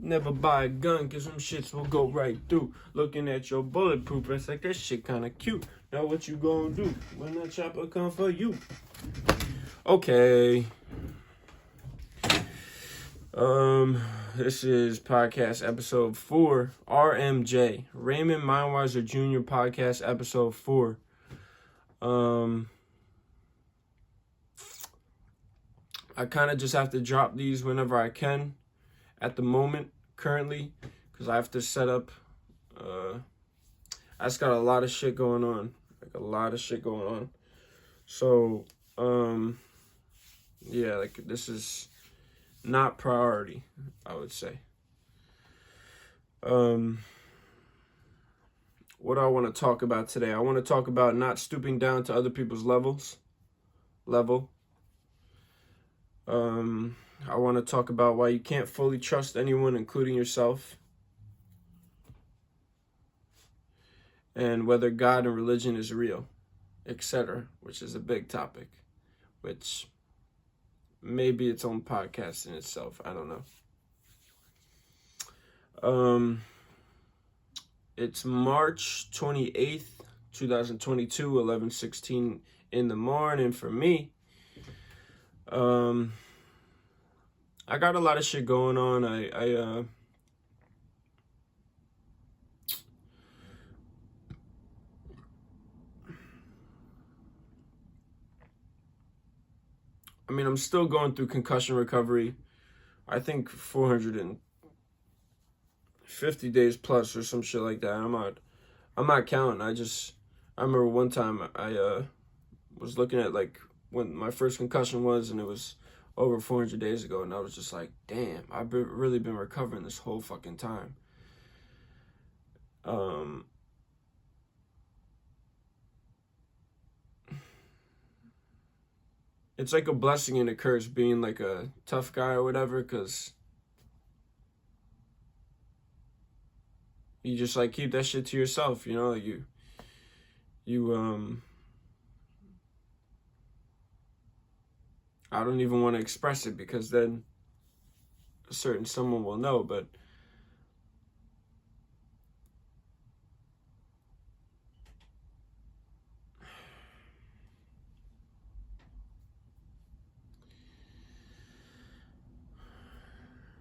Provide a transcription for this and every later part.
Never buy a gun, cause some shits will go right through. Looking at your bulletproof, it's like that shit kinda cute. Now what you gonna do when that chopper come for you? Okay. This is podcast episode 4, RMJ, Raymond Mindwiser Jr. podcast episode 4. I kind of just have to drop these whenever I can at the moment, currently, because I have to set up, I just got a lot of shit going on, So, yeah, like, this is not priority, I would say. What do I want to talk about today? I want to talk about not stooping down to other people's level. I want to talk about why you can't fully trust anyone, including yourself. And whether God and religion is real, etc., which is a big topic, which may be its own podcast in itself. I don't know. It's March 28th, 2022, 11:16 in the morning for me. I got a lot of shit going on. I'm still going through concussion recovery. I think 450 days plus or some shit like that. I'm not counting. I remember one time I was looking at like when my first concussion was, and it was over 400 days ago, and I was just like, damn, I've really been recovering this whole fucking time. It's like a blessing and a curse being like a tough guy or whatever, because you just like keep that shit to yourself, you know. I don't even want to express it, because then a certain someone will know, but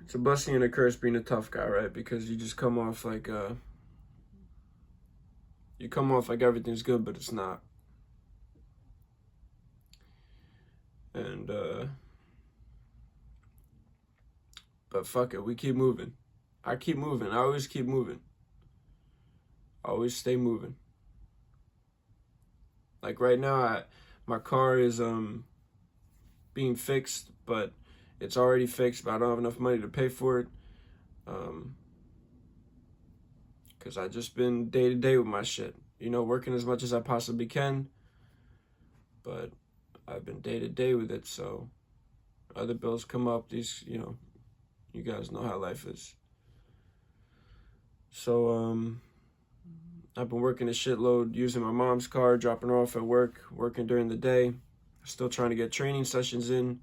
it's a blessing and a curse being a tough guy, right? Because you just come off like everything's good, but it's not. And but fuck it, we keep moving. I keep moving. I always keep moving. I always stay moving. Like right now, my car is being fixed, but it's already fixed, but I don't have enough money to pay for it. Because I just been day to day with my shit. You know, working as much as I possibly can. But I've been day to day with it, so other bills come up. These, you guys know how life is. So, I've been working a shitload, using my mom's car, dropping her off at work, working during the day. Still trying to get training sessions in.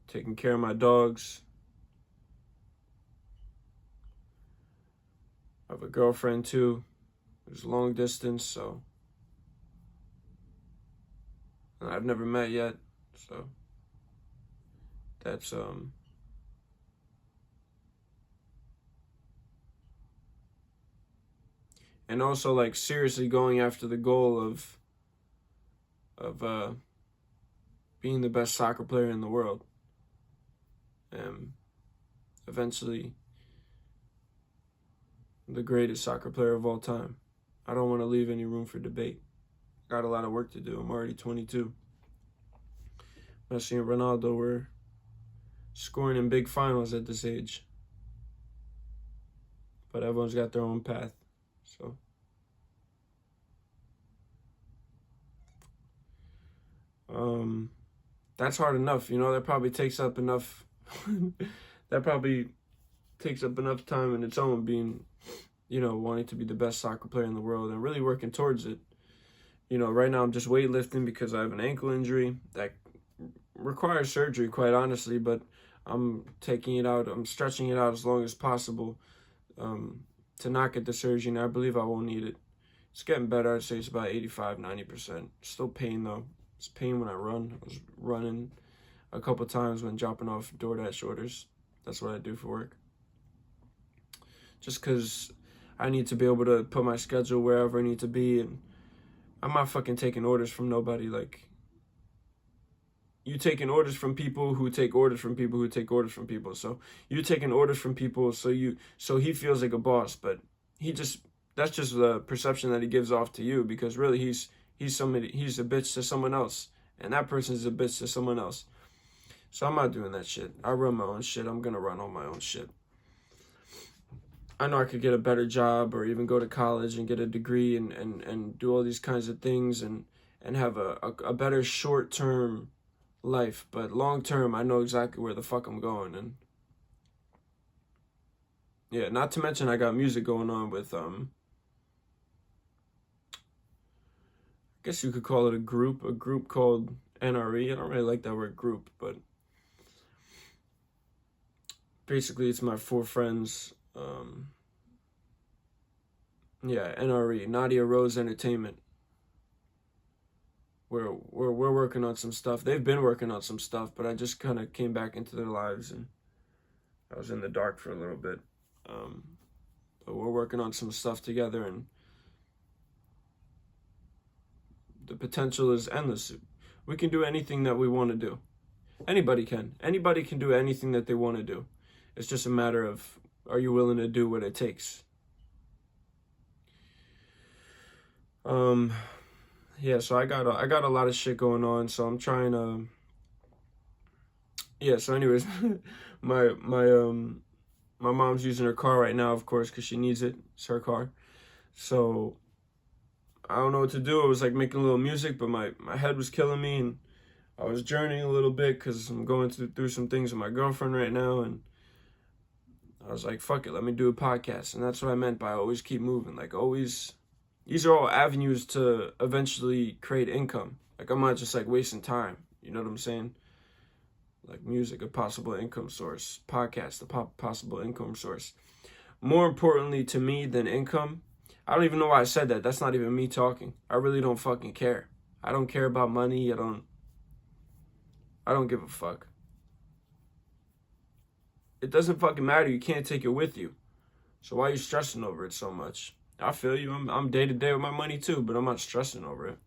Taking care of my dogs. I have a girlfriend too. It's long distance, so. And I've never met yet, so. That's, and also, like, seriously going after the goal of being the best soccer player in the world. And eventually the greatest soccer player of all time. I don't want to leave any room for debate. Got a lot of work to do. I'm already 22. Messi and Ronaldo were scoring in big finals at this age. But everyone's got their own path. So that's hard enough, that probably takes up enough time in its own, being, wanting to be the best soccer player in the world and really working towards it. Right now I'm just weightlifting because I have an ankle injury that requires surgery, quite honestly, but I'm taking it out. I'm stretching it out as long as possible to not get the surgery, and I believe I won't need it. It's getting better. I'd say it's about 85, 90%. Still pain, though. It's pain when I run. I was running a couple times when dropping off DoorDash orders. That's what I do for work. Just because I need to be able to put my schedule wherever I need to be, and I'm not fucking taking orders from nobody. Like, you taking orders from people who take orders from people who take orders from people. So you taking orders from people, so he feels like a boss, but that's just the perception that he gives off to you, because really he's a bitch to someone else, and that person's a bitch to someone else. So I'm not doing that shit. I run my own shit. I'm gonna run all my own shit. I know I could get a better job or even go to college and get a degree and do all these kinds of things and have a better short-term life, but long-term, I know exactly where the fuck I'm going. And yeah, not to mention I got music going on with, I guess you could call it a group called NRE. I don't really like that word group, but basically it's my 4 friends. NRE, Nadia Rose Entertainment. We're working on some stuff. They've been working on some stuff, but I just kind of came back into their lives and I was in the dark for a little bit. But we're working on some stuff together, and the potential is endless. We can do anything that we want to do. Anybody can. Anybody can do anything that they want to do. It's just a matter of, are you willing to do what it takes? So I got a lot of shit going on, so I'm trying to. So anyways, my mom's using her car right now, of course, because she needs it. It's her car. So I don't know what to do. I was like making a little music, but my head was killing me, and I was journeying a little bit because I'm going through some things with my girlfriend right now, and I was like, fuck it, let me do a podcast. And that's what I meant by always keep moving. Like, always, these are all avenues to eventually create income. Like, I'm not just like wasting time. You know what I'm saying? Like, music, a possible income source. Podcast, a possible income source. More importantly to me than income, I don't even know why I said that. That's not even me talking. I really don't fucking care. I don't care about money. I don't give a fuck. It doesn't fucking matter. You can't take it with you. So why are you stressing over it so much? I feel you. I'm day to day with my money too, but I'm not stressing over it.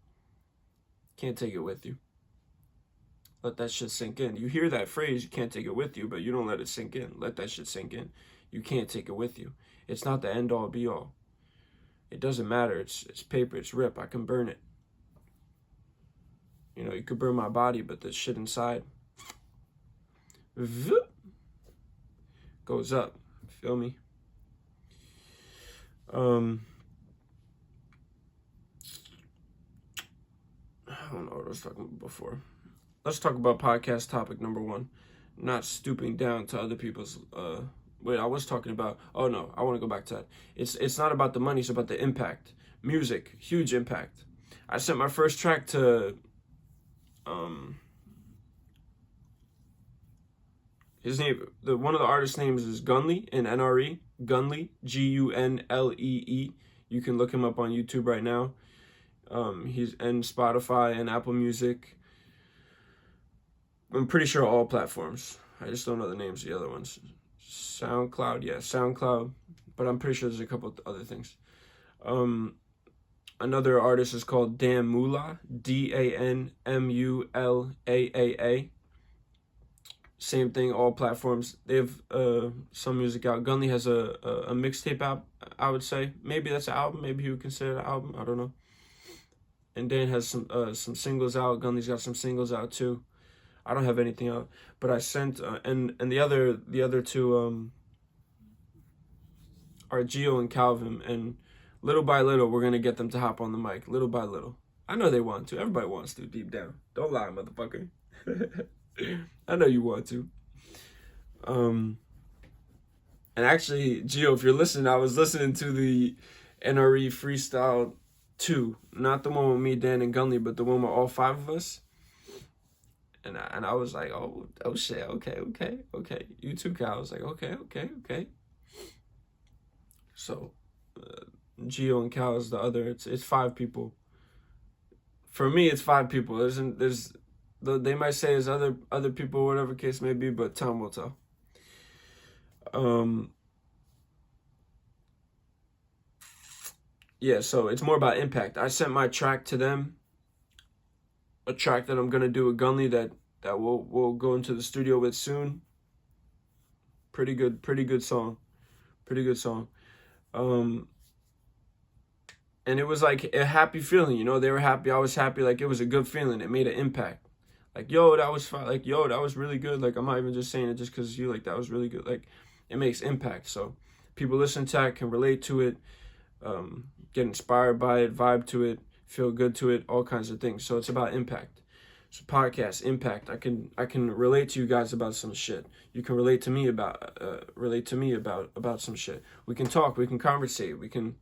Can't take it with you. Let that shit sink in. You hear that phrase, you can't take it with you, but you don't let it sink in. Let that shit sink in. You can't take it with you. It's not the end all be all. It doesn't matter. It's paper. It's rip. I can burn it. You know, you could burn my body, but the shit inside goes up. Feel me? I don't know what I was talking about before. Let's talk about podcast topic number 1. Not stooping down to other people's I was talking about, oh no, I want to go back to that. It's not about the money, it's about the impact. Music, huge impact. I sent my first track to his name, one of the artist names is Gunlee in NRE. Gunlee, Gunlee. You can look him up on YouTube right now. He's in Spotify and Apple Music. I'm pretty sure all platforms. I just don't know the names of the other ones. SoundCloud, but I'm pretty sure there's a couple other things. Another artist is called Dan Mula, DANMULAAA. Same thing, all platforms. They have some music out. Gunlee has a mixtape out, I would say. Maybe that's an album. Maybe you would consider it an album. I don't know. And Dan has some singles out. Gunlee's got some singles out too. I don't have anything out, but I sent and the other two are Gio and Calvin, and little by little we're gonna get them to hop on the mic. Little by little, I know they want to. Everybody wants to deep down. Don't lie, motherfucker. I know you want to. And actually, Gio, if you're listening, I was listening to the NRE Freestyle 2, not the one with me, Dan, and Gunlee, but the one with all 5 of us. And I was like, oh shit, okay. You too, Cal. I was like, okay. So, Gio and Cal is the other. It's 5 people. For me, it's 5 people. They might say there's other people, whatever case may be, but time will tell. Yeah, so it's more about impact. I sent my track to them, a track that I'm gonna do with Gunley that we'll go into the studio with soon. Pretty good song. And it was like a happy feeling, you know. They were happy, I was happy. Like, it was a good feeling. It made an impact. Like, yo, that was fun. Like, yo, that was really good. Like, I'm not even just saying it just because you, like, that was really good. Like, it makes impact. So people listen to it, can relate to it, get inspired by it, vibe to it, feel good to it, all kinds of things. So it's about impact. So podcast, impact. I can relate to you guys about some shit. You can relate to me about some shit. We can talk, we can conversate, we can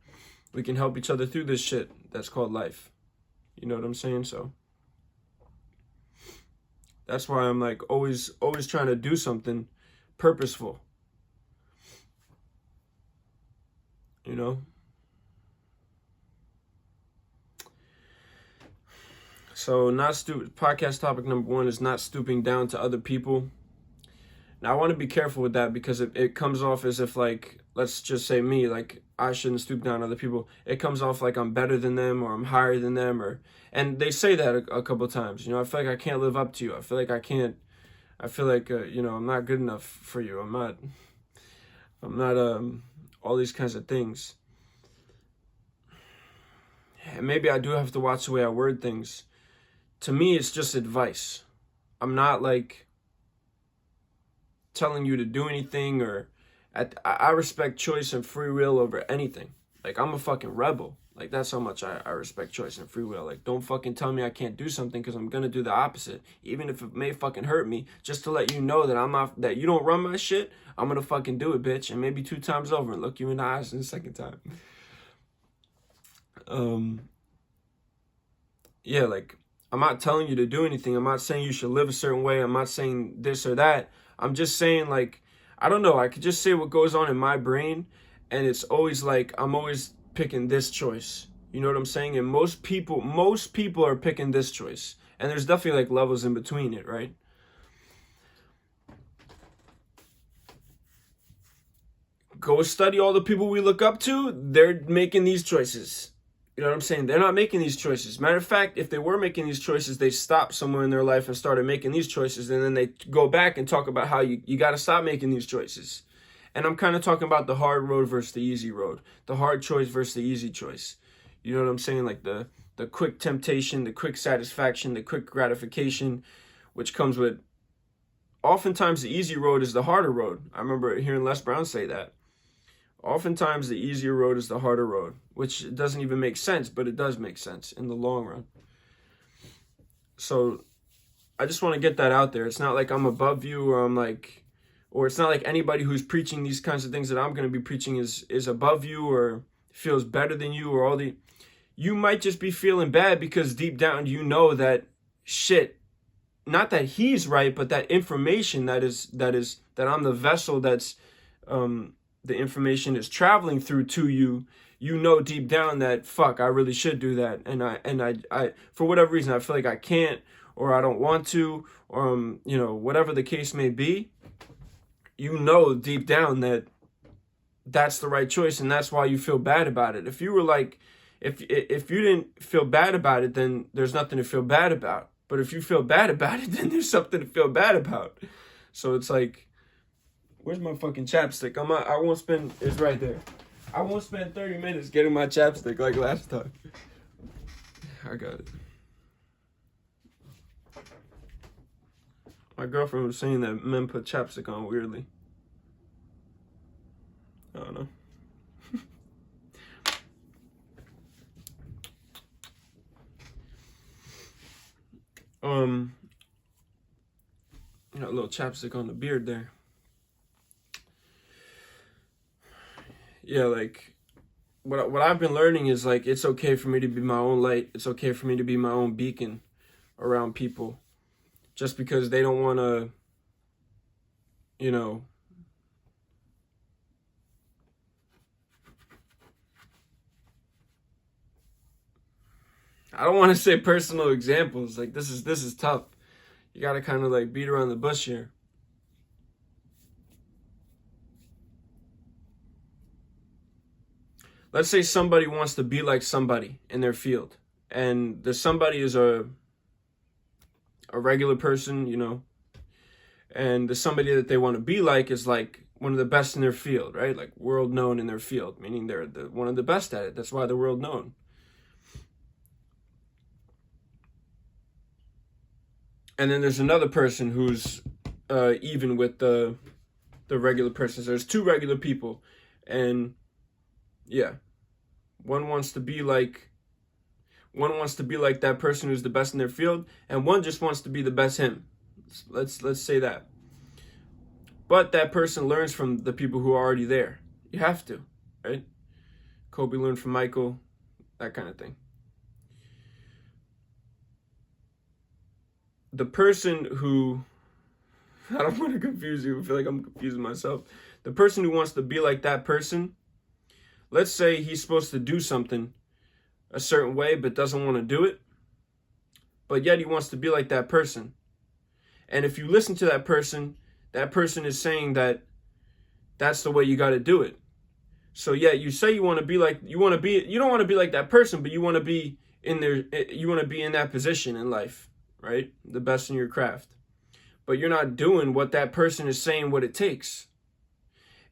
help each other through this shit that's called life. You know what I'm saying? So that's why I'm like always trying to do something purposeful. You know? So podcast topic number 1 is not stooping down to other people. Now, I want to be careful with that because it comes off as if, like, let's just say me, like, I shouldn't stoop down to other people. It comes off like I'm better than them or I'm higher than them, and they say that a couple times. You know, I feel like I can't live up to you. I feel like I can't. I feel like you know, I'm not good enough for you. I'm not all these kinds of things. And maybe I do have to watch the way I word things. To me, it's just advice. I'm not like telling you to do anything, or I respect choice and free will over anything. Like, I'm a fucking rebel. Like, that's how much I respect choice and free will. Like, don't fucking tell me I can't do something because I'm gonna do the opposite, even if it may fucking hurt me, just to let you know that that you don't run my shit. I'm gonna fucking do it, bitch, and maybe 2 times over and look you in the eyes in the second time. Yeah, like, I'm not telling you to do anything. I'm not saying you should live a certain way. I'm not saying this or that. I'm just saying, like, I don't know. I could just say what goes on in my brain, and it's always like I'm always picking this choice. You know what I'm saying? And most people are picking this choice. And there's definitely like levels in between it, right? Go study all the people we look up to. They're making these choices. You know what I'm saying? They're not making these choices. Matter of fact, if they were making these choices, they stopped somewhere in their life and started making these choices. And then they go back and talk about how you got to stop making these choices. And I'm kind of talking about the hard road versus the easy road. The hard choice versus the easy choice. You know what I'm saying? Like the quick temptation, the quick satisfaction, the quick gratification, which comes with, oftentimes the easy road is the harder road. I remember hearing Les Brown say that. Oftentimes the easier road is the harder road, which doesn't even make sense, but it does make sense in the long run. So I just want to get that out there. It's not like I'm above you, or it's not like anybody who's preaching these kinds of things that I'm going to be preaching is above you or feels better than you, or you might just be feeling bad because deep down you know that shit, not that he's right, but that information that I'm the vessel that's the information is traveling through to you. You know deep down that fuck, I really should do that, and I for whatever reason I feel like I can't, or I don't want to, or you know, whatever the case may be. You know deep down that that's the right choice, and that's why you feel bad about it. If you were like, if you didn't feel bad about it, then there's nothing to feel bad about. But if you feel bad about it, then there's something to feel bad about. So it's like, where's my fucking chapstick? I won't spend, it's right there. I won't spend 30 minutes getting my chapstick like last time. I got it. My girlfriend was saying that men put chapstick on weirdly. I don't know. Got a little chapstick on the beard there. Yeah, like, what I've been learning is, like, it's okay for me to be my own light. It's okay for me to be my own beacon around people. just because they don't want to, you know, I don't want to say personal examples. Like, this is tough. You got to kind of like beat around the bush here. Let's say somebody wants to be like somebody in their field, and the somebody is a regular person, you know, and the somebody that they want to be like is like one of the best in their field, right? Like world known in their field, meaning they're one of the best at it. That's why they're world known. And then there's another person who's even with the regular person. So there's two regular people, and yeah, one wants to be like that person who's the best in their field, and one just wants to be the best him. Let's say that. But that person learns from the people who are already there. You have to, right? Kobe learned from Michael, that kind of thing. The person who, I don't want to confuse you, I feel like I'm confusing myself. The person who wants to be like that person, let's say he's supposed to do something a certain way but doesn't want to do it, but yet he wants to be like that person. And if you listen to that person is saying that that's the way you got to do it. So yeah, you say you don't want to be like that person, but you want to be in that position in life, right? The best in your craft. But you're not doing what that person is saying what it takes.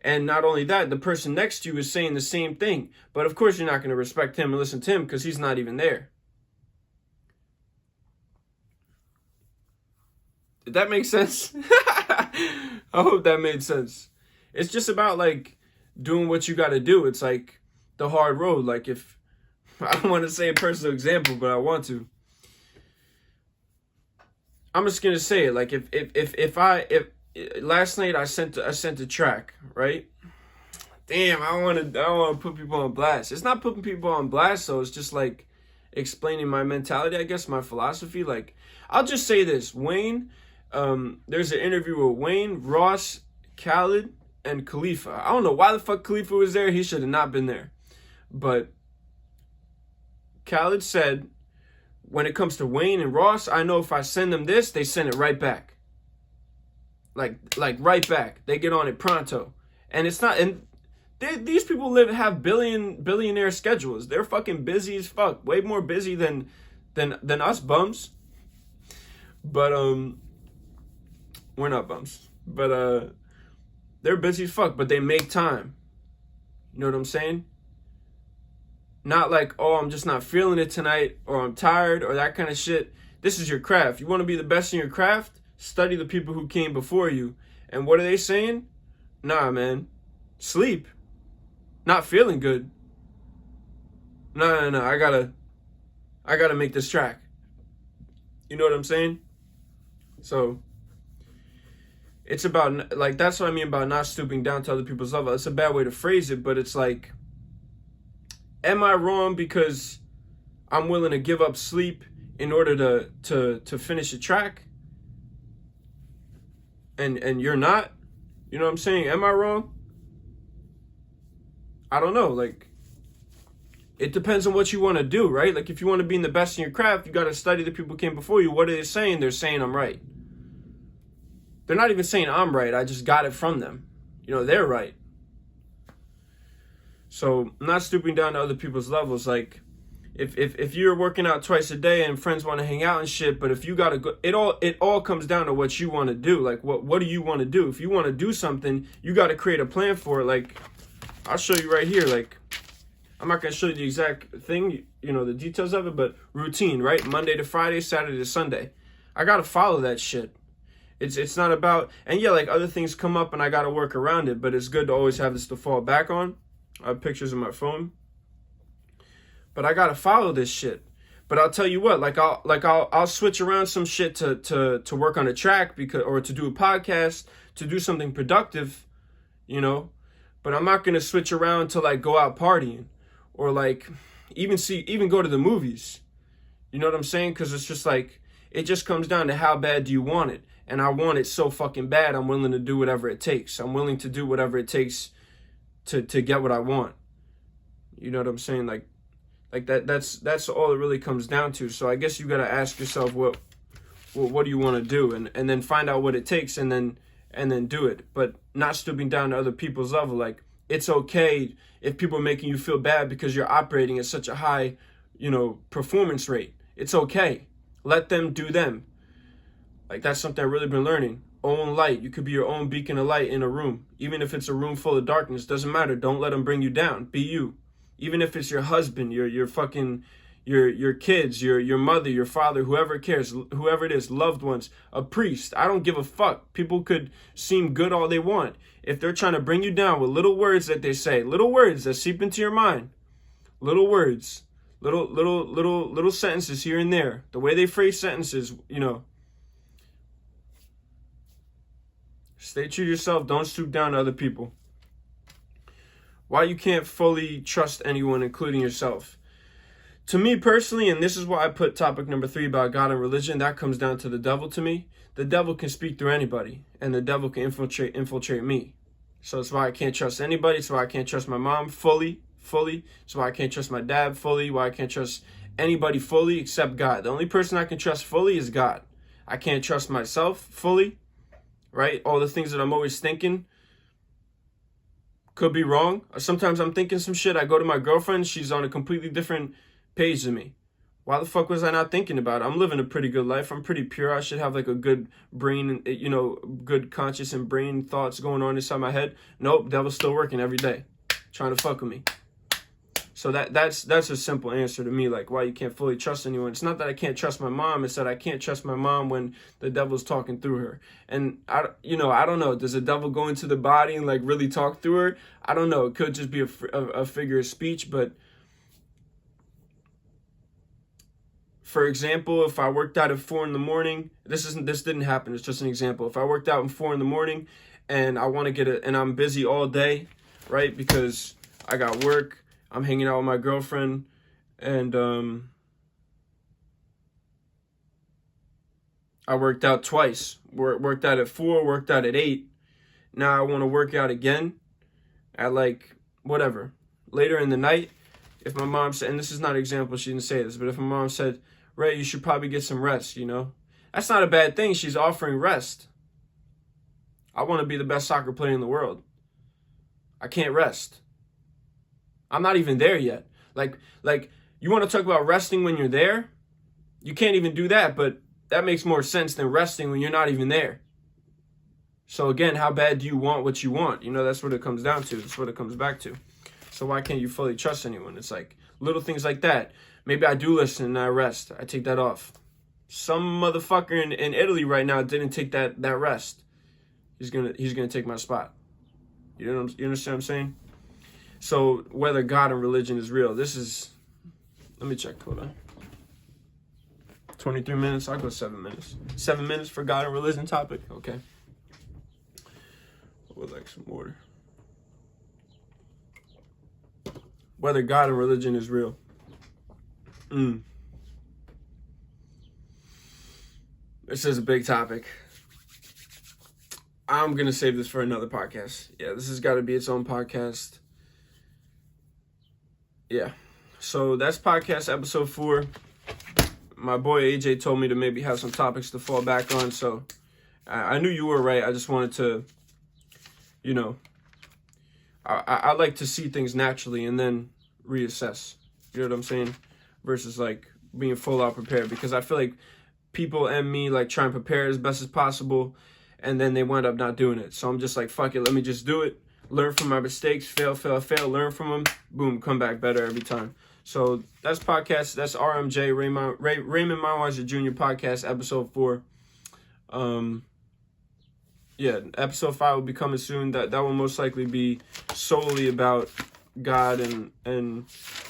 And not only that, the person next to you is saying the same thing. But of course, you're not going to respect him and listen to him because he's not even there. Did that make sense? I hope that made sense. It's just about like doing what you got to do. It's like the hard road. Like if I don't want to say a personal example, but I want to. I'm just gonna say it. Like if last night I sent a track, right? Damn, I don't want to put people on blast. It's not putting people on blast, so it's just like explaining my mentality, I guess, my philosophy. Like, I'll just say this: Wayne. There's an interview with Wayne, Ross, Khaled, and Khalifa. I don't know why the fuck Khalifa was there. He should have not been there. But Khaled said, when it comes to Wayne and Ross, I know if I send them this, they send it right back. Like right back. They get on it pronto. And it's not, and these people have billionaire schedules. They're fucking busy as fuck. Way more busy than us bums. But we're not bums. But they're busy as fuck, but they make time. You know what I'm saying? Not like, oh, I'm just not feeling it tonight, or I'm tired, or that kind of shit. This is your craft. You want to be the best in your craft? Study the people who came before you. And what are they saying? Nah, man. Sleep. Not feeling good. No. I gotta make this track. You know what I'm saying? So it's about, like, that's what I mean about not stooping down to other people's level. It's a bad way to phrase it, but it's like, am I wrong because I'm willing to give up sleep in order to finish a track? And you're not? You know what I'm saying? Am I wrong? I don't know. Like, it depends on what you want to do, right? Like, if you want to be in the best in your craft, you got to study the people who came before you. What are they saying? They're saying I'm right. They're not even saying I'm right. I just got it from them. You know, they're right. So I'm not stooping down to other people's levels. Like, if you're working out twice a day and friends want to hang out and shit, but if you gotta go, it all comes down to what you want to do. Like, what do you want to do? If you want to do something, you got to create a plan for it. Like, I'll show you right here. Like, I'm not gonna show you the exact thing, you know, the details of it, but routine, right? Monday to Friday, Saturday to Sunday. I gotta follow that shit. It's not about, and yeah, like other things come up and I gotta work around it, but it's good to always have this to fall back on. I have pictures on my phone. But I gotta follow this shit. But I'll tell you what, I'll switch around some shit to work on a track or to do a podcast, to do something productive, you know. But I'm not gonna switch around to like go out partying or like even go to the movies. You know what I'm saying? Because it's just like, It just comes down to how bad do you want it. And I want it so fucking bad, I'm willing to do whatever it takes. I'm willing to do whatever it takes to get what I want. You know what I'm saying? Like that's all it really comes down to. So I guess you got to ask yourself what do you want to do, and then find out what it takes, and then do it. But not stooping down to other people's level. Like, it's okay if people are making you feel bad because you're operating at such a high, performance rate. It's okay. Let them do them. Like, that's something I've really been learning. Own light. You could be your own beacon of light in a room. Even if it's a room full of darkness, doesn't matter. Don't let them bring you down. Be you. Even if it's your husband, your fucking, your kids, your mother, your father, whoever cares, whoever it is, loved ones, a priest. I don't give a fuck. People could seem good all they want. If they're trying to bring you down with little words that they say, little words that seep into your mind, little words, little sentences here and there, the way they phrase sentences, stay true to yourself. Don't stoop down to other people. Why you can't fully trust anyone, including yourself. To me personally, and this is why I put topic number 3 about God and religion, that comes down to the devil to me. The devil can speak through anybody, and the devil can infiltrate me. So it's why I can't trust anybody. It's why I can't trust my mom fully. It's why I can't trust my dad fully. Why I can't trust anybody fully except God. The only person I can trust fully is God. I can't trust myself fully, right? All the things that I'm always thinking could be wrong. Sometimes I'm thinking some shit. I go to my girlfriend. She's on a completely different page than me. Why the fuck was I not thinking about it? I'm living a pretty good life. I'm pretty pure. I should have like a good brain, good conscious and brain thoughts going on inside my head. Nope, devil's still working every day, trying to fuck with me. So that's a simple answer to me, like why you can't fully trust anyone. It's not that I can't trust my mom. It's that I can't trust my mom when the devil's talking through her. And I don't know. Does the devil go into the body and like really talk through her? I don't know. It could just be a figure of speech. But for example, if I worked out at 4 a.m, this didn't happen. It's just an example. If I worked out at 4 a.m. and I want to and I'm busy all day, right? Because I got work. I'm hanging out with my girlfriend, and I worked out twice. Worked out at 4, worked out at 8. Now I want to work out again at later in the night. If my mom said, and this is not an example, she didn't say this, but if my mom said, Ray, you should probably get some rest, that's not a bad thing. She's offering rest. I want to be the best soccer player in the world. I can't rest. I'm not even there yet. Like you want to talk about resting when you're there? You can't even do that, but that makes more sense than resting when you're not even there. So again, how bad do you want what you want? That's what it comes down to. That's what it comes back to. So why can't you fully trust anyone? It's like little things like that. Maybe I do listen and I rest. I take that off. Some motherfucker in Italy right now didn't take that rest. He's gonna take my spot. You understand what I'm saying? So whether God and religion is real, let me check, hold on. 23 minutes, I'll go 7 minutes. 7 minutes for God and religion topic, okay. I would like some water. Whether God and religion is real. This is a big topic. I'm going to save this for another podcast. Yeah, this has got to be its own podcast. Yeah, so that's podcast episode 4. My boy AJ told me to maybe have some topics to fall back on, so I knew you were right. I just wanted to, I like to see things naturally and then reassess. You know what I'm saying? Versus like being full out prepared, because I feel like people and me like try and prepare as best as possible, and then they wind up not doing it. So I'm just like, fuck it, let me just do it. Learn from my mistakes, fail, learn from them, boom, come back better every time. So that's podcast. That's RMJ, Raymond Meinweiser Jr. podcast, episode 4. Yeah, episode 5 will be coming soon. That will most likely be solely about God and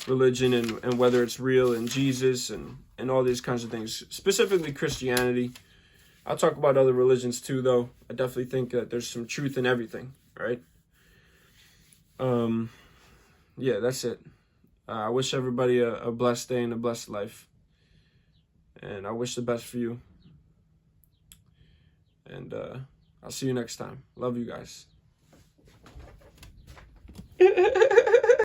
religion and whether it's real, and Jesus and all these kinds of things, specifically Christianity. I'll talk about other religions too, though. I definitely think that there's some truth in everything, right? Yeah, that's it. I wish everybody a blessed day and a blessed life. And I wish the best for you. And I'll see you next time. Love you guys.